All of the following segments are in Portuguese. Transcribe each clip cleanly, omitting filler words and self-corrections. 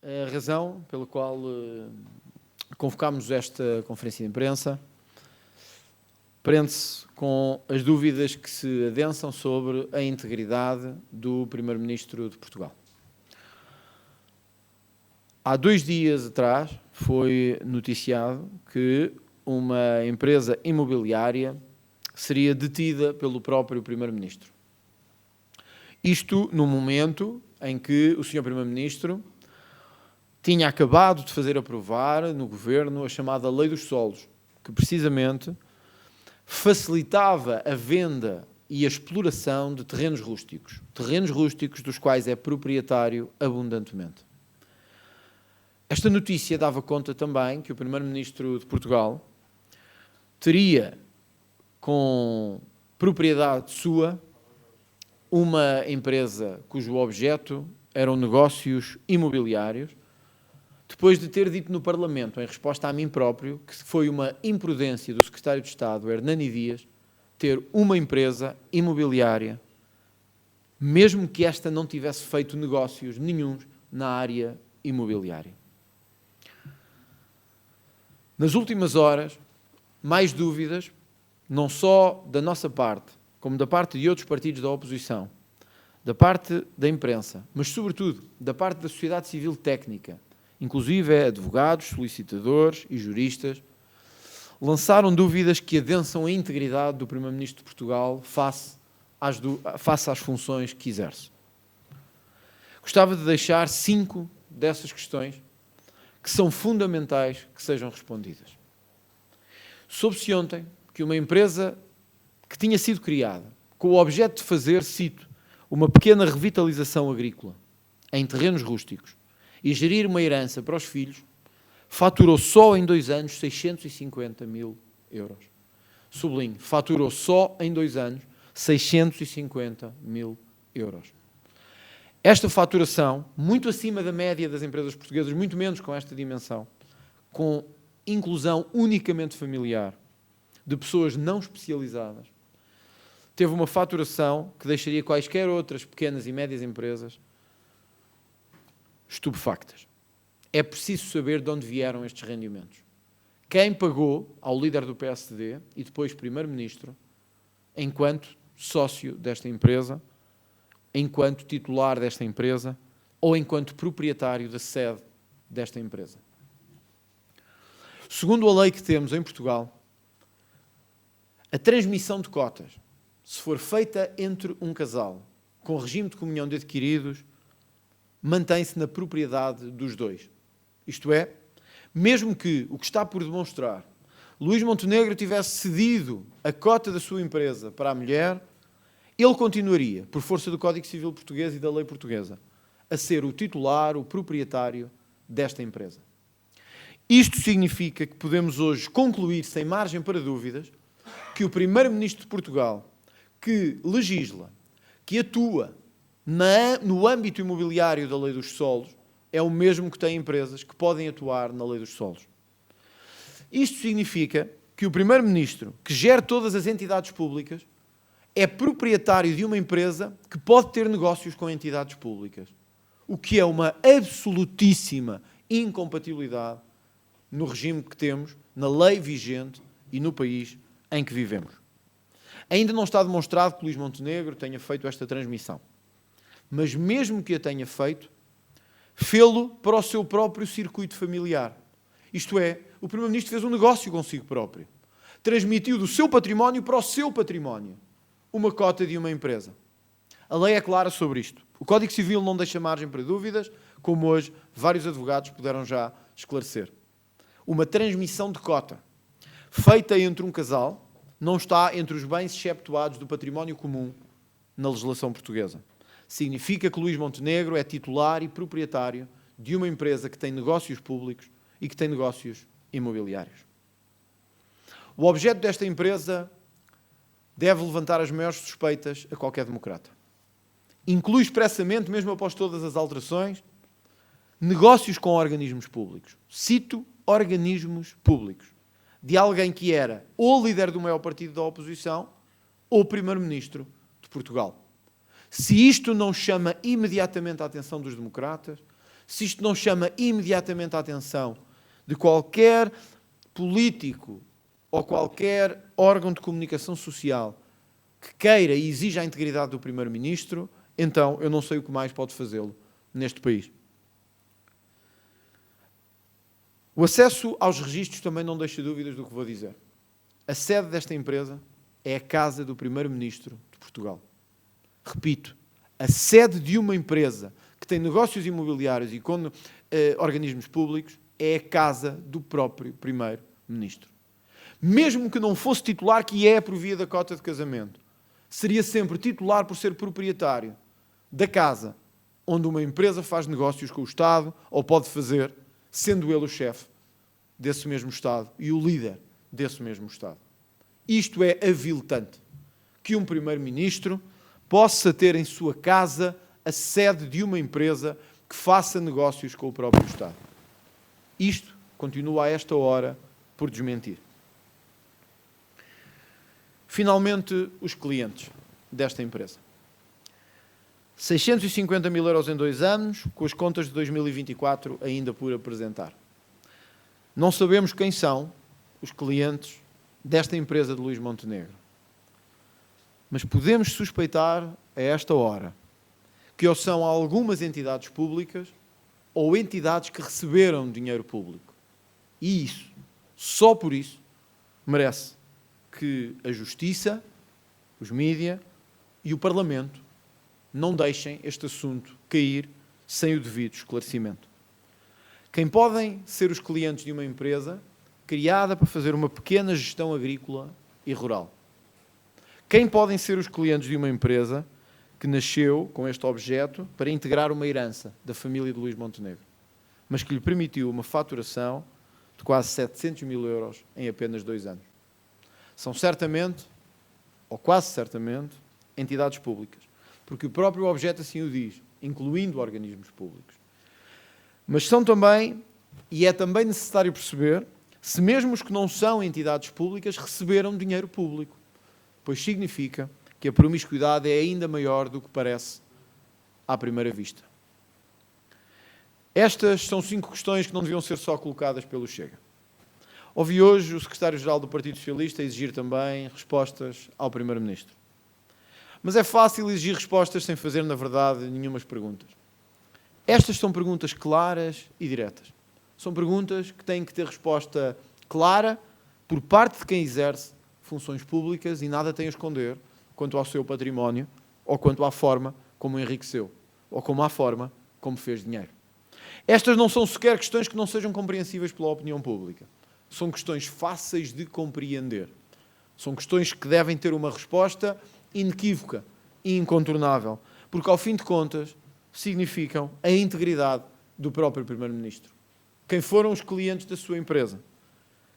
A razão pela qual convocámos esta conferência de imprensa prende-se com as dúvidas que se adensam sobre a integridade do Primeiro-Ministro de Portugal. Há 2 dias atrás foi noticiado que uma empresa imobiliária seria detida pelo próprio Primeiro-Ministro. Isto no momento em que o Sr. Primeiro-Ministro tinha acabado de fazer aprovar no Governo a chamada Lei dos Solos, que precisamente facilitava a venda e a exploração de terrenos rústicos dos quais é proprietário abundantemente. Esta notícia dava conta também que o Primeiro-Ministro de Portugal teria, com propriedade sua, uma empresa cujo objeto eram negócios imobiliários, depois de ter dito no Parlamento, em resposta a mim próprio, que foi uma imprudência do Secretário de Estado, Hernani Dias, ter uma empresa imobiliária, mesmo que esta não tivesse feito negócios nenhuns na área imobiliária. Nas últimas horas, mais dúvidas, não só da nossa parte, como da parte de outros partidos da oposição, da parte da imprensa, mas sobretudo da parte da sociedade civil técnica, inclusive advogados, solicitadores e juristas, lançaram dúvidas que adensam a integridade do Primeiro-Ministro de Portugal face às funções que exerce. Gostava de deixar 5 dessas questões que são fundamentais que sejam respondidas. Soube-se ontem que uma empresa que tinha sido criada com o objeto de fazer, cito, uma pequena revitalização agrícola em terrenos rústicos e gerir uma herança para os filhos, faturou só em 2 anos 650 mil euros. Sublinho, faturou só em 2 anos 650 mil euros. Esta faturação, muito acima da média das empresas portuguesas, muito menos com esta dimensão, com inclusão unicamente familiar, de pessoas não especializadas, teve uma faturação que deixaria quaisquer outras pequenas e médias empresas estupefactas. É preciso saber de onde vieram estes rendimentos. Quem pagou ao líder do PSD e depois Primeiro-Ministro, enquanto sócio desta empresa, enquanto titular desta empresa ou enquanto proprietário da sede desta empresa. Segundo a lei que temos em Portugal, a transmissão de cotas, se for feita entre um casal com regime de comunhão de adquiridos, mantém-se na propriedade dos dois. Isto é, mesmo que o que está por demonstrar Luís Montenegro tivesse cedido a cota da sua empresa para a mulher, ele continuaria, por força do Código Civil português e da lei portuguesa, a ser o titular, o proprietário desta empresa. Isto significa que podemos hoje concluir, sem margem para dúvidas, que o Primeiro-Ministro de Portugal, que legisla, que atua no âmbito imobiliário da Lei dos Solos, é o mesmo que tem empresas que podem atuar na Lei dos Solos. Isto significa que o Primeiro-Ministro, que gera todas as entidades públicas, é proprietário de uma empresa que pode ter negócios com entidades públicas, o que é uma absolutíssima incompatibilidade no regime que temos, na lei vigente e no país em que vivemos. Ainda não está demonstrado que Luís Montenegro tenha feito esta transmissão, mas mesmo que a tenha feito, fê-lo para o seu próprio circuito familiar. Isto é, o Primeiro-Ministro fez um negócio consigo próprio. Transmitiu do seu património para o seu património uma cota de uma empresa. A lei é clara sobre isto. O Código Civil não deixa margem para dúvidas, como hoje vários advogados puderam já esclarecer. Uma transmissão de cota feita entre um casal não está entre os bens exceptuados do património comum na legislação portuguesa. Significa que Luís Montenegro é titular e proprietário de uma empresa que tem negócios públicos e que tem negócios imobiliários. O objeto desta empresa deve levantar as maiores suspeitas a qualquer democrata. Inclui expressamente, mesmo após todas as alterações, negócios com organismos públicos. Cito organismos públicos. De alguém que era ou líder do maior partido da oposição ou Primeiro-Ministro de Portugal. Se isto não chama imediatamente a atenção dos democratas, se isto não chama imediatamente a atenção de qualquer político ou qualquer órgão de comunicação social que queira e exija a integridade do Primeiro-Ministro, então eu não sei o que mais pode fazê-lo neste país. O acesso aos registros também não deixa dúvidas do que vou dizer. A sede desta empresa é a casa do Primeiro-Ministro de Portugal. Repito, a sede de uma empresa que tem negócios imobiliários e com organismos públicos é a casa do próprio Primeiro-Ministro. Mesmo que não fosse titular, que é por via da cota de casamento, seria sempre titular por ser proprietário da casa onde uma empresa faz negócios com o Estado, ou pode fazer, sendo ele o chefe desse mesmo Estado e o líder desse mesmo Estado. Isto é aviltante, que um Primeiro-Ministro possa ter em sua casa a sede de uma empresa que faça negócios com o próprio Estado. Isto continua a esta hora por desmentir. Finalmente, os clientes desta empresa. 650 mil euros em 2 anos, com as contas de 2024 ainda por apresentar. Não sabemos quem são os clientes desta empresa de Luís Montenegro. Mas podemos suspeitar, a esta hora, que ou são algumas entidades públicas ou entidades que receberam dinheiro público. E isso, só por isso, merece que a Justiça, os mídia e o Parlamento não deixem este assunto cair sem o devido esclarecimento. Quem podem ser os clientes de uma empresa criada para fazer uma pequena gestão agrícola e rural? Quem podem ser os clientes de uma empresa que nasceu com este objeto para integrar uma herança da família de Luís Montenegro, mas que lhe permitiu uma faturação de quase 700 mil euros em apenas 2 anos? São certamente, ou quase certamente, entidades públicas, porque o próprio objeto assim o diz, incluindo organismos públicos. Mas são também, e é também necessário perceber, se mesmo os que não são entidades públicas receberam dinheiro público, pois significa que a promiscuidade é ainda maior do que parece à primeira vista. Estas são 5 questões que não deviam ser só colocadas pelo Chega. Ouvi hoje o secretário-geral do Partido Socialista exigir também respostas ao Primeiro-Ministro. Mas é fácil exigir respostas sem fazer, na verdade, nenhumas perguntas. Estas são perguntas claras e diretas. São perguntas que têm que ter resposta clara por parte de quem exerce funções públicas e nada tem a esconder quanto ao seu património ou quanto à forma como enriqueceu ou como à forma como fez dinheiro. Estas não são sequer questões que não sejam compreensíveis pela opinião pública. São questões fáceis de compreender. São questões que devem ter uma resposta inequívoca e incontornável, porque, ao fim de contas, significam a integridade do próprio Primeiro-Ministro. Quem foram os clientes da sua empresa?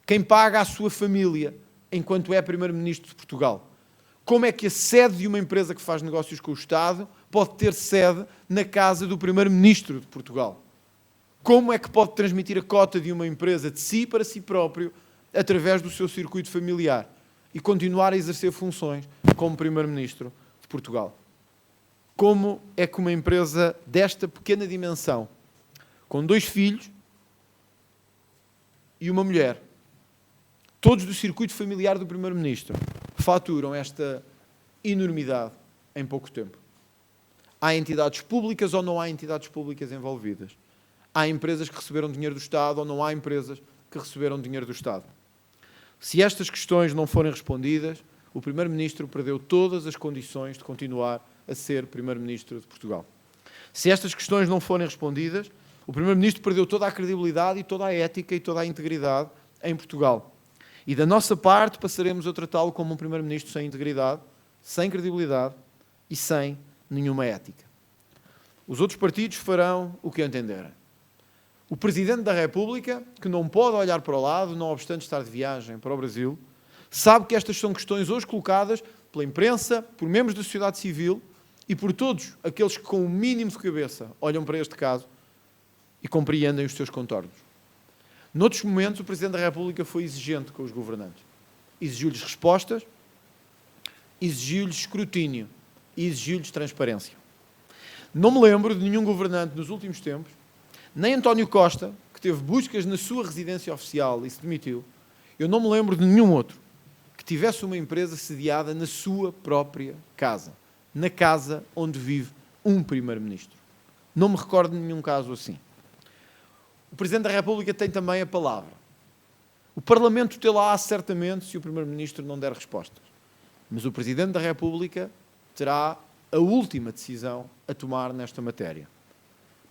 Quem paga a sua família enquanto é Primeiro-Ministro de Portugal? Como é que a sede de uma empresa que faz negócios com o Estado pode ter sede na casa do Primeiro-Ministro de Portugal? Como é que pode transmitir a cota de uma empresa de si para si próprio através do seu circuito familiar e continuar a exercer funções como Primeiro-Ministro de Portugal? Como é que uma empresa desta pequena dimensão, com 2 filhos e uma mulher, todos do circuito familiar do Primeiro-Ministro, faturam esta enormidade em pouco tempo? Há entidades públicas ou não há entidades públicas envolvidas? Há empresas que receberam dinheiro do Estado ou não há empresas que receberam dinheiro do Estado? Se estas questões não forem respondidas, o Primeiro-Ministro perdeu todas as condições de continuar a ser Primeiro-Ministro de Portugal. Se estas questões não forem respondidas, o Primeiro-Ministro perdeu toda a credibilidade e toda a ética e toda a integridade em Portugal. E da nossa parte passaremos a tratá-lo como um Primeiro-Ministro sem integridade, sem credibilidade e sem nenhuma ética. Os outros partidos farão o que entenderem. O Presidente da República, que não pode olhar para o lado, não obstante estar de viagem para o Brasil, sabe que estas são questões hoje colocadas pela imprensa, por membros da sociedade civil e por todos aqueles que, com o mínimo de cabeça, olham para este caso e compreendem os seus contornos. Noutros momentos, o Presidente da República foi exigente com os governantes. Exigiu-lhes respostas, exigiu-lhes escrutínio e exigiu-lhes transparência. Não me lembro de nenhum governante nos últimos tempos nem António Costa, que teve buscas na sua residência oficial e se demitiu, eu não me lembro de nenhum outro que tivesse uma empresa sediada na sua própria casa, na casa onde vive um primeiro-ministro. Não me recordo de nenhum caso assim. O Presidente da República tem também a palavra. O Parlamento tê-la certamente se o Primeiro-Ministro não der respostas. Mas o Presidente da República terá a última decisão a tomar nesta matéria.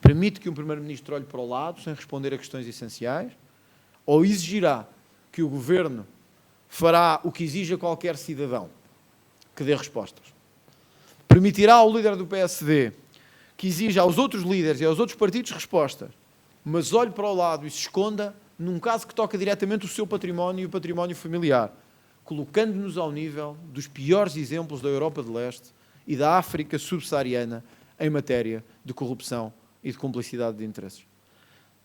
Permite que um Primeiro-Ministro olhe para o lado sem responder a questões essenciais? Ou exigirá que o Governo fará o que exija qualquer cidadão que dê respostas? Permitirá ao líder do PSD que exija aos outros líderes e aos outros partidos respostas, mas olhe para o lado e se esconda num caso que toca diretamente o seu património e o património familiar, colocando-nos ao nível dos piores exemplos da Europa de Leste e da África subsaariana em matéria de corrupção e de cumplicidade de interesses.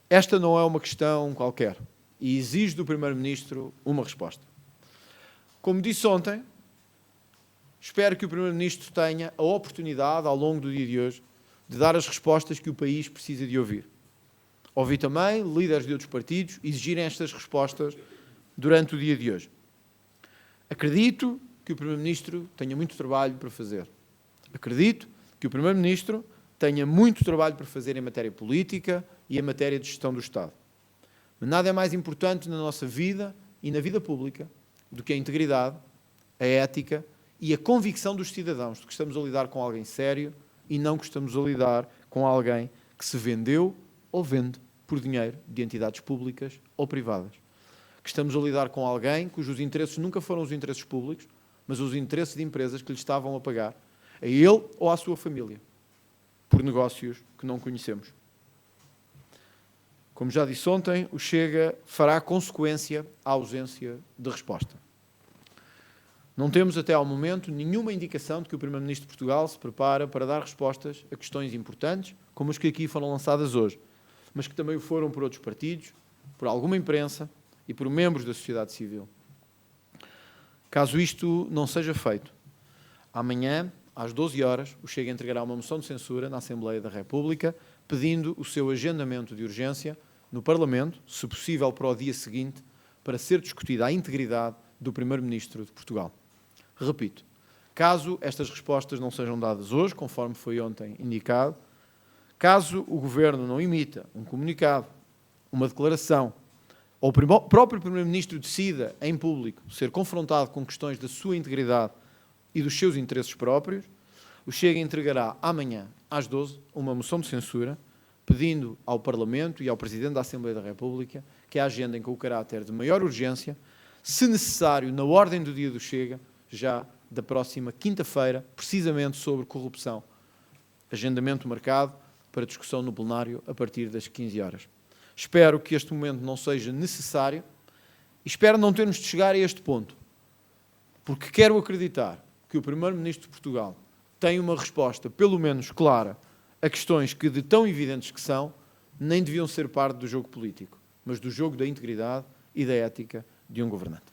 Esta não é uma questão qualquer e exige do Primeiro-Ministro uma resposta. Como disse ontem, espero que o Primeiro-Ministro tenha a oportunidade, ao longo do dia de hoje, de dar as respostas que o país precisa de ouvir. Ouvi também líderes de outros partidos exigirem estas respostas durante o dia de hoje. Acredito que o Primeiro-Ministro tenha muito trabalho para fazer. Acredito que o Primeiro-Ministro tenha muito trabalho para fazer em matéria política e em matéria de gestão do Estado. Mas nada é mais importante na nossa vida e na vida pública do que a integridade, a ética e a convicção dos cidadãos de que estamos a lidar com alguém sério e não que estamos a lidar com alguém que se vendeu ou vende por dinheiro de entidades públicas ou privadas. Que estamos a lidar com alguém cujos interesses nunca foram os interesses públicos, mas os interesses de empresas que lhe estavam a pagar, a ele ou à sua família, por negócios que não conhecemos. Como já disse ontem, o Chega fará consequência à ausência de resposta. Não temos até ao momento nenhuma indicação de que o Primeiro-Ministro de Portugal se prepara para dar respostas a questões importantes, como as que aqui foram lançadas hoje, mas que também o foram por outros partidos, por alguma imprensa e por membros da sociedade civil. Caso isto não seja feito, amanhã, às 12 horas, o Chega entregará uma moção de censura na Assembleia da República, pedindo o seu agendamento de urgência no Parlamento, se possível para o dia seguinte, para ser discutida a integridade do Primeiro-Ministro de Portugal. Repito, caso estas respostas não sejam dadas hoje, conforme foi ontem indicado, caso o Governo não emita um comunicado, uma declaração, ou o próprio Primeiro-Ministro decida, em público, ser confrontado com questões da sua integridade e dos seus interesses próprios, o Chega entregará amanhã, às 12, uma moção de censura, pedindo ao Parlamento e ao Presidente da Assembleia da República que a agendem com o caráter de maior urgência, se necessário, na ordem do dia do Chega, já da próxima quinta-feira, precisamente sobre corrupção. Agendamento marcado para discussão no plenário a partir das 15 horas. Espero que este momento não seja necessário e espero não termos de chegar a este ponto, porque quero acreditar que o Primeiro-Ministro de Portugal tem uma resposta, pelo menos clara, a questões que, de tão evidentes que são, nem deviam ser parte do jogo político, mas do jogo da integridade e da ética de um governante.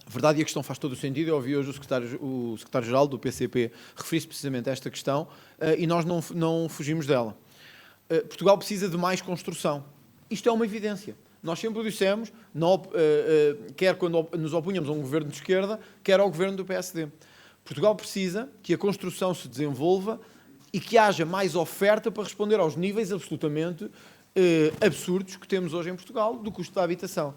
A verdade, e a questão faz todo o sentido, eu ouvi hoje o secretário-geral do PCP referir-se precisamente a esta questão e nós não fugimos dela. Portugal precisa de mais construção. Isto é uma evidência. Nós sempre o dissemos, quer quando nos opunhamos a um governo de esquerda, quer ao governo do PSD. Portugal precisa que a construção se desenvolva e que haja mais oferta para responder aos níveis absolutamente absurdos que temos hoje em Portugal do custo da habitação.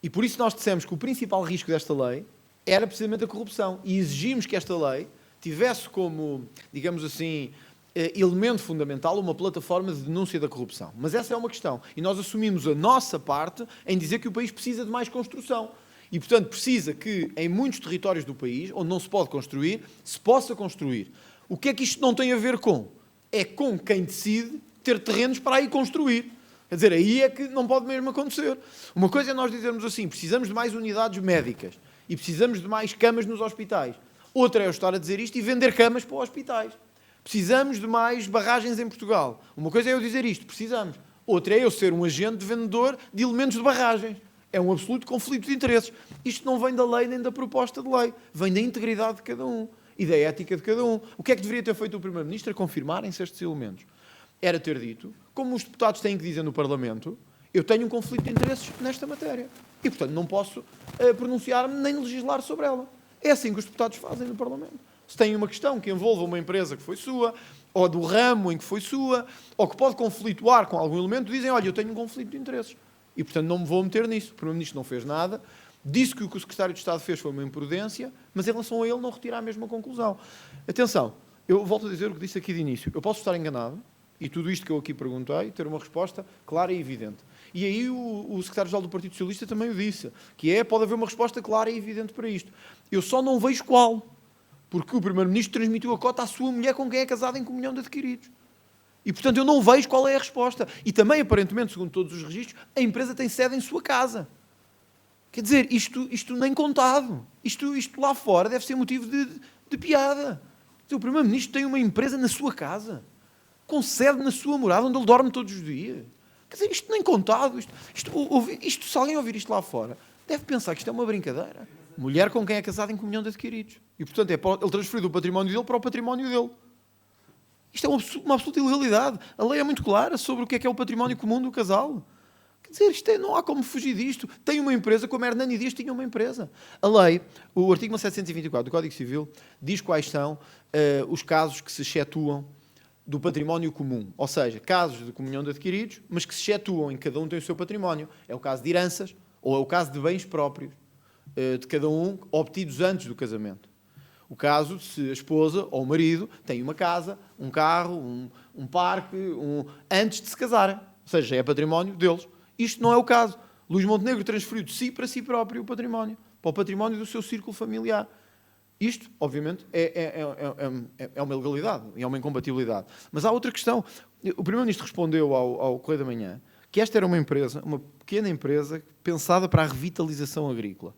E por isso nós dissemos que o principal risco desta lei era precisamente a corrupção. E exigimos que esta lei tivesse como, digamos assim, elemento fundamental uma plataforma de denúncia da corrupção. Mas essa é uma questão. E nós assumimos a nossa parte em dizer que o país precisa de mais construção. E, portanto, precisa que em muitos territórios do país, onde não se pode construir, se possa construir. O que é que isto não tem a ver com? É com quem decide ter terrenos para aí construir. Quer dizer, aí é que não pode mesmo acontecer. Uma coisa é nós dizermos assim, precisamos de mais unidades médicas e precisamos de mais camas nos hospitais. Outra é eu estar a dizer isto e vender camas para os hospitais. Precisamos de mais barragens em Portugal. Uma coisa é eu dizer isto, precisamos. Outra é eu ser um agente vendedor de elementos de barragens. É um absoluto conflito de interesses. Isto não vem da lei nem da proposta de lei. Vem da integridade de cada um e da ética de cada um. O que é que deveria ter feito o Primeiro-Ministro a confirmarem-se estes elementos? Era ter dito como os deputados têm que dizer no Parlamento, eu tenho um conflito de interesses nesta matéria. E, portanto, não posso pronunciar-me nem legislar sobre ela. É assim que os deputados fazem no Parlamento. Se têm uma questão que envolva uma empresa que foi sua, ou do ramo em que foi sua, ou que pode conflituar com algum elemento, dizem, olha, eu tenho um conflito de interesses. E, portanto, não me vou meter nisso. O Primeiro-Ministro não fez nada, disse que o que o Secretário de Estado fez foi uma imprudência, mas em relação a ele não retira a mesma conclusão. Atenção, eu volto a dizer o que disse aqui de início. Eu posso estar enganado, e tudo isto que eu aqui perguntei, ter uma resposta clara e evidente. E aí o Secretário-Geral do Partido Socialista também o disse, que pode haver uma resposta clara e evidente para isto. Eu só não vejo qual, porque o Primeiro-Ministro transmitiu a cota à sua mulher com quem é casado em comunhão de adquiridos. E, portanto, eu não vejo qual é a resposta. E também, aparentemente, segundo todos os registros, a empresa tem sede em sua casa. Quer dizer, isto nem contado. Isto lá fora deve ser motivo de piada. O Primeiro-Ministro tem uma empresa na sua casa, com sede na sua morada, onde ele dorme todos os dias. Quer dizer, isto nem contado. Isto, se alguém ouvir isto lá fora, deve pensar que isto é uma brincadeira. Mulher com quem é casado em comunhão de adquiridos. E, portanto, ele transferiu o património dele para o património dele. Isto é uma absoluta ilegalidade. A lei é muito clara sobre o que é o património comum do casal. Quer dizer, não há como fugir disto. Tem uma empresa, como Hernani Dias tinha uma empresa. A lei, o artigo 1724 do Código Civil, diz quais são os casos que se excetuam do património comum. Ou seja, casos de comunhão de adquiridos, mas que se excetuam em cada um tem o seu património. É o caso de heranças ou é o caso de bens próprios de cada um obtidos antes do casamento. O caso se a esposa ou o marido têm uma casa, um carro, um parque, antes de se casarem. Ou seja, é património deles. Isto não é o caso. Luís Montenegro transferiu de si para si próprio o património, para o património do seu círculo familiar. Isto, obviamente, é uma ilegalidade, é uma incompatibilidade. Mas há outra questão. O Primeiro-Ministro respondeu ao Correio da Manhã que esta era uma empresa, uma pequena empresa pensada para a revitalização agrícola,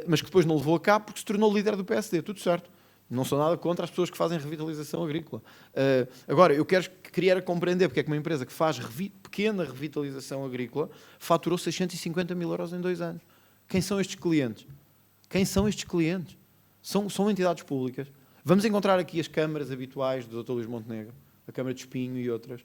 mas que depois não levou a cabo porque se tornou líder do PSD. Tudo certo. Não sou nada contra as pessoas que fazem revitalização agrícola. Agora, eu queria compreender porque é que uma empresa que faz pequena revitalização agrícola faturou 650 mil euros em 2 anos. Quem são estes clientes? Quem são estes clientes? São entidades públicas. Vamos encontrar aqui as câmaras habituais do Dr. Luís Montenegro, a Câmara de Espinho e outras.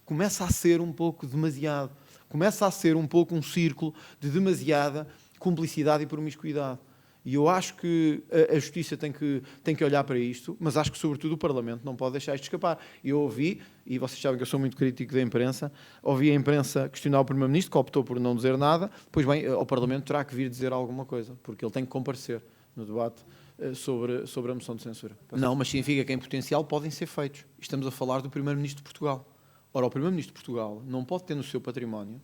Começa a ser um pouco demasiado. Começa a ser um pouco um círculo de demasiada cumplicidade e promiscuidade. E eu acho que a Justiça tem que olhar para isto, mas acho que, sobretudo, o Parlamento não pode deixar isto escapar. Eu ouvi, e vocês sabem que eu sou muito crítico da imprensa, ouvi a imprensa questionar o Primeiro-Ministro, que optou por não dizer nada, pois bem, ao Parlamento terá que vir dizer alguma coisa, porque ele tem que comparecer no debate sobre a moção de censura. Não, mas significa que, em potencial, podem ser feitos. Estamos a falar do Primeiro-Ministro de Portugal. Ora, o Primeiro-Ministro de Portugal não pode ter no seu património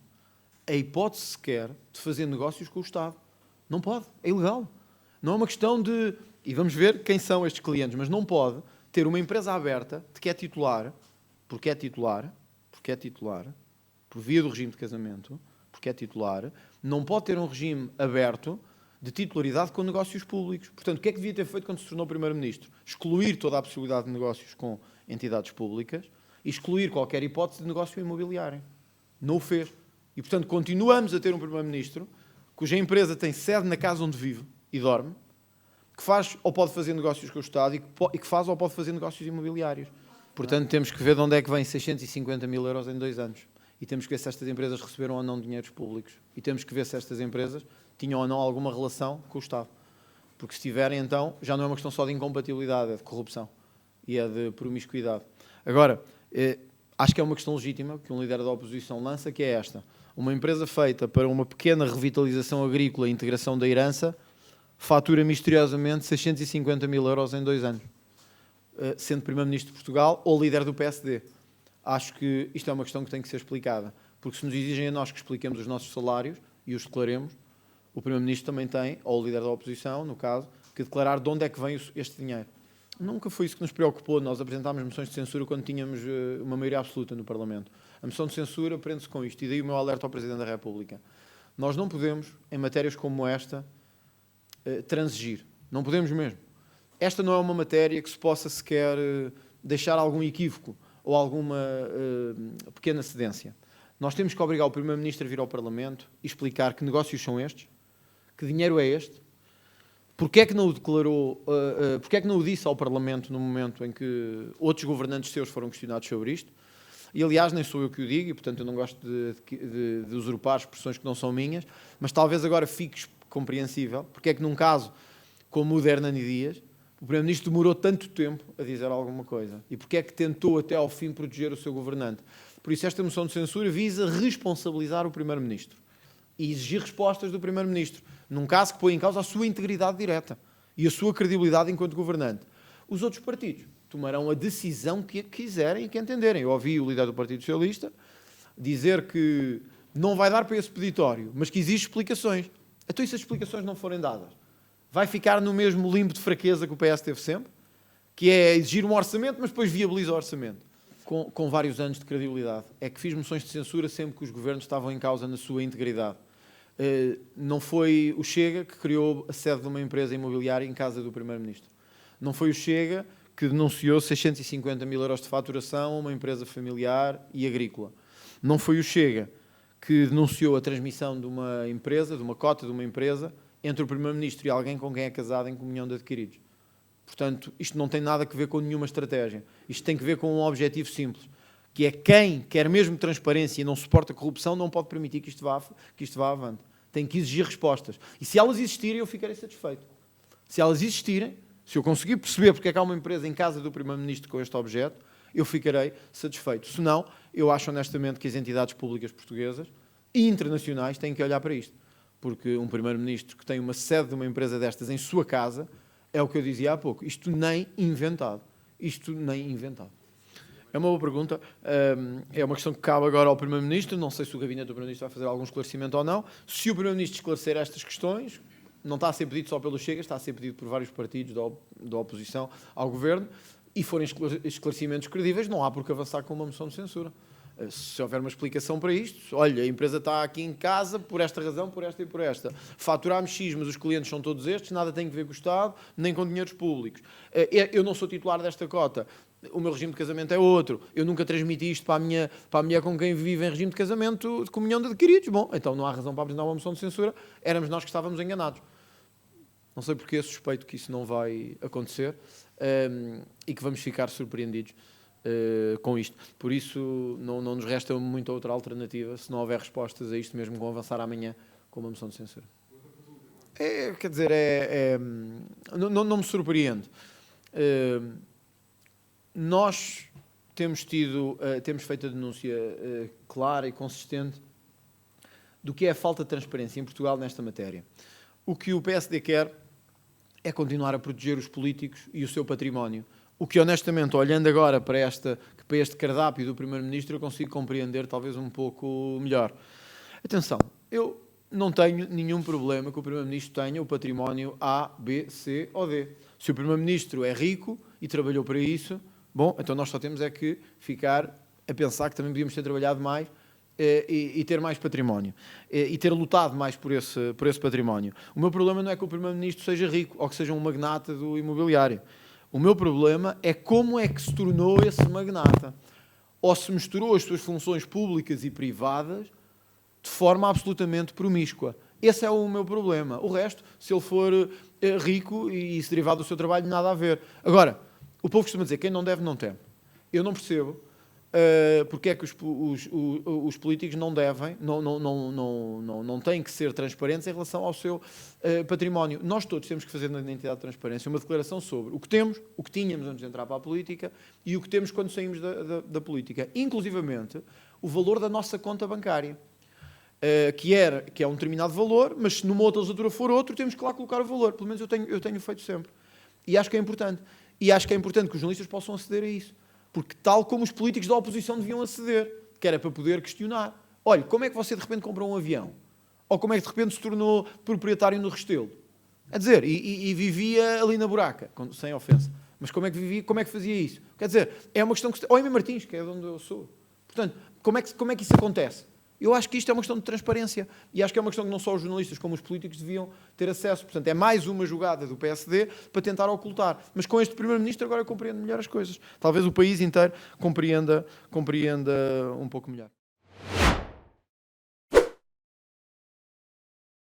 a hipótese sequer de fazer negócios com o Estado. Não pode, é ilegal. Não é uma questão de... E vamos ver quem são estes clientes, mas não pode ter uma empresa aberta de que é titular, por via do regime de casamento, porque é titular, não pode ter um regime aberto de titularidade com negócios públicos. Portanto, o que é que devia ter feito quando se tornou Primeiro-Ministro? Excluir toda a possibilidade de negócios com entidades públicas e excluir qualquer hipótese de negócio imobiliário. Não o fez. E, portanto, continuamos a ter um Primeiro-Ministro cuja empresa tem sede na casa onde vive e dorme, que faz ou pode fazer negócios com o Estado e que faz ou pode fazer negócios imobiliários. Portanto, temos que ver de onde é que vem 650 mil euros em 2 anos. E temos que ver se estas empresas receberam ou não dinheiros públicos. E temos que ver se estas empresas tinham ou não alguma relação com o Estado. Porque se tiverem, então, já não é uma questão só de incompatibilidade, é de corrupção e é de promiscuidade. Agora, acho que é uma questão legítima que um líder da oposição lança, que é esta. Uma empresa feita para uma pequena revitalização agrícola e integração da herança fatura misteriosamente 650 mil euros em 2 anos, sendo Primeiro-Ministro de Portugal ou líder do PSD. Acho que isto é uma questão que tem que ser explicada, porque se nos exigem a nós que expliquemos os nossos salários e os declaremos, o Primeiro-Ministro também tem, ou o líder da oposição, no caso, que declarar de onde é que vem este dinheiro. Nunca foi isso que nos preocupou. Nós apresentámos moções de censura quando tínhamos uma maioria absoluta no Parlamento. A moção de censura prende-se com isto, e daí o meu alerta ao Presidente da República. Nós não podemos, em matérias como esta, transigir. Não podemos mesmo. Esta não é uma matéria que se possa sequer deixar algum equívoco ou alguma pequena cedência. Nós temos que obrigar o Primeiro-Ministro a vir ao Parlamento e explicar que negócios são estes, que dinheiro é este, porque é que não o declarou, porque é que não o disse ao Parlamento no momento em que outros governantes seus foram questionados sobre isto, e aliás nem sou eu que o digo, e portanto eu não gosto de usurpar expressões que não são minhas, mas talvez agora fique compreensível porque é que num caso como o de Hernani Dias, o Primeiro-Ministro demorou tanto tempo a dizer alguma coisa, e porque é que tentou até ao fim proteger o seu governante. Por isso esta moção de censura visa responsabilizar o Primeiro-Ministro e exigir respostas do Primeiro-Ministro, num caso que põe em causa a sua integridade direta e a sua credibilidade enquanto governante. Os outros partidos tomarão a decisão que quiserem e que entenderem. Eu ouvi o líder do Partido Socialista dizer que não vai dar para esse peditório, mas que existem explicações. Então, e se as explicações não forem dadas? Vai ficar no mesmo limbo de fraqueza que o PS teve sempre, que é exigir um orçamento, mas depois viabiliza o orçamento. Com vários anos de credibilidade. É que fiz moções de censura sempre que os governos estavam em causa na sua integridade. Não foi o Chega que criou a sede de uma empresa imobiliária em casa do Primeiro-Ministro. Não foi o Chega que denunciou 650 mil euros de faturação a uma empresa familiar e agrícola. Não foi o Chega que denunciou a transmissão de uma empresa, de uma cota de uma empresa, entre o Primeiro-Ministro e alguém com quem é casado em comunhão de adquiridos. Portanto, isto não tem nada a ver com nenhuma estratégia. Isto tem que ver com um objetivo simples, que é quem quer mesmo transparência e não suporta corrupção não pode permitir que isto vá avante. Tem que exigir respostas. E se elas existirem, eu ficarei satisfeito. Se elas existirem, se eu conseguir perceber porque é que há uma empresa em casa do Primeiro-Ministro com este objeto, eu ficarei satisfeito. Se não, eu acho honestamente que as entidades públicas portuguesas e internacionais têm que olhar para isto. Porque um Primeiro-Ministro que tem uma sede de uma empresa destas em sua casa, é o que eu dizia há pouco, isto nem inventado. Isto nem inventado. É uma boa pergunta, é uma questão que cabe agora ao Primeiro-Ministro, não sei se o Gabinete do Primeiro-Ministro vai fazer algum esclarecimento ou não. Se o Primeiro-Ministro esclarecer estas questões, não está a ser pedido só pelo Chega, está a ser pedido por vários partidos da oposição ao Governo, e forem esclarecimentos credíveis, não há por que avançar com uma moção de censura. Se houver uma explicação para isto, olha, a empresa está aqui em casa por esta razão, por esta e por esta. Faturámos X, mas os clientes são todos estes, nada tem a ver com o Estado, nem com dinheiros públicos. Eu não sou titular desta cota, o meu regime de casamento é outro. Eu nunca transmiti isto para a mulher com quem vive em regime de casamento de comunhão de adquiridos. Bom, então não há razão para apresentar uma moção de censura, éramos nós que estávamos enganados. Não sei porque suspeito que isso não vai acontecer e que vamos ficar surpreendidos com isto. Por isso, não nos resta muita outra alternativa, se não houver respostas a isto, mesmo com avançar amanhã com uma moção de censura. Quer dizer, não me surpreende. Nós temos feito a denúncia clara e consistente do que é a falta de transparência em Portugal nesta matéria. O que o PSD quer é continuar a proteger os políticos e o seu património. O que, honestamente, olhando agora para este cardápio do Primeiro-Ministro, eu consigo compreender talvez um pouco melhor. Atenção, eu não tenho nenhum problema que o Primeiro-Ministro tenha o património A, B, C ou D. Se o Primeiro-Ministro é rico e trabalhou para isso, bom, então nós só temos é que ficar a pensar que também podíamos ter trabalhado mais e ter mais património. E ter lutado mais por esse património. O meu problema não é que o Primeiro-Ministro seja rico ou que seja um magnata do imobiliário. O meu problema é como é que se tornou esse magnata. Ou se misturou as suas funções públicas e privadas de forma absolutamente promíscua. Esse é o meu problema. O resto, se ele for rico e se derivar do seu trabalho, nada a ver. Agora, o povo costuma dizer, quem não deve, não teme. Eu não percebo porque é que os políticos não devem, não têm que ser transparentes em relação ao seu património. Nós todos temos que fazer na entidade de transparência uma declaração sobre o que temos, o que tínhamos antes de entrar para a política e o que temos quando saímos da política. Inclusivamente, o valor da nossa conta bancária. Que é um determinado valor, mas se numa outra legislatura for outro, temos que lá colocar o valor. Pelo menos eu tenho feito sempre. E acho que é importante. E acho que é importante que os jornalistas possam aceder a isso. Porque tal como os políticos da oposição deviam aceder, que era para poder questionar. Olha, como é que você de repente comprou um avião? Ou como é que de repente se tornou proprietário no Restelo? Quer dizer, e vivia ali na buraca, sem ofensa. Mas como é que vivia, como é que fazia isso? Quer dizer, é uma questão que... Ou em Martins, que é de onde eu sou. Portanto, como é que isso acontece? Eu acho que isto é uma questão de transparência e acho que é uma questão que não só os jornalistas como os políticos deviam ter acesso. Portanto, é mais uma jogada do PSD para tentar ocultar. Mas com este Primeiro-Ministro agora eu compreendo melhor as coisas. Talvez o país inteiro compreenda um pouco melhor.